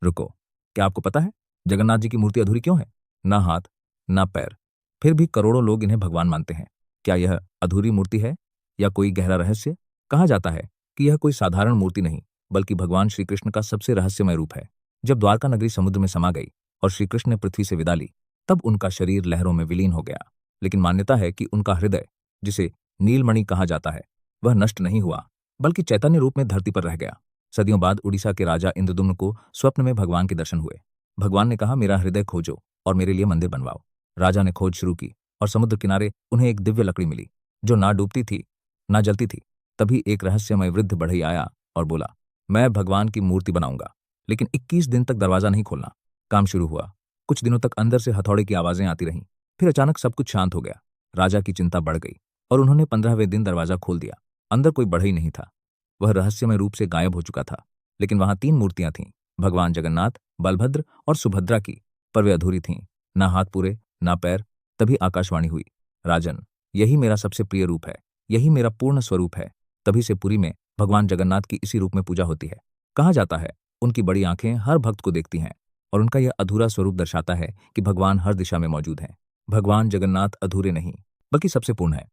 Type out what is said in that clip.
रुको, क्या आपको पता है जगन्नाथ जी की मूर्ति अधूरी क्यों है? ना हाथ, ना पैर, फिर भी करोड़ों लोग इन्हें भगवान मानते हैं। क्या यह अधूरी मूर्ति है या कोई गहरा रहस्य? कहा जाता है कि यह कोई साधारण मूर्ति नहीं, बल्कि भगवान श्री कृष्ण का सबसे रहस्यमय रूप है। जब द्वारका नगरी समुद्र में समा गई और श्री कृष्ण ने पृथ्वी से विदा ली, तब उनका शरीर लहरों में विलीन हो गया। लेकिन मान्यता है कि उनका हृदय, जिसे नीलमणि कहा जाता है, वह नष्ट नहीं हुआ, बल्कि चैतन्य रूप में धरती पर रह गया। सदियों बाद उड़ीसा के राजा इंद्रदुम्न को स्वप्न में भगवान के दर्शन हुए। भगवान ने कहा, मेरा हृदय खोजो और मेरे लिए मंदिर बनवाओ। राजा ने खोज शुरू की और समुद्र किनारे उन्हें एक दिव्य लकड़ी मिली, जो ना डूबती थी ना जलती थी। तभी एक रहस्यमय वृद्ध बढ़ई आया और बोला, मैं भगवान की मूर्ति बनाऊंगा, लेकिन 21 दिन तक दरवाजा नहीं खोलना। काम शुरू हुआ। कुछ दिनों तक अंदर से हथौड़े की आवाजें आती रहीं। फिर अचानक सब कुछ शांत हो गया। राजा की चिंता बढ़ गई और उन्होंने 15वें दिन दरवाजा खोल दिया। अंदर कोई बढ़ई नहीं था, वह रहस्यमय रूप से गायब हो चुका था। लेकिन वहां 3 मूर्तियां थीं, भगवान जगन्नाथ, बलभद्र और सुभद्रा की, पर वे अधूरी थीं, ना हाथ पूरे, ना पैर। तभी आकाशवाणी हुई, राजन, यही मेरा सबसे प्रिय रूप है, यही मेरा पूर्ण स्वरूप है। तभी से पुरी में भगवान जगन्नाथ की इसी रूप में पूजा होती है। कहा जाता है, उनकी बड़ी आंखें हर भक्त को देखती हैं और उनका यह अधूरा स्वरूप दर्शाता है कि भगवान हर दिशा में मौजूद हैं। भगवान जगन्नाथ अधूरे नहीं, बल्कि सबसे पूर्ण है।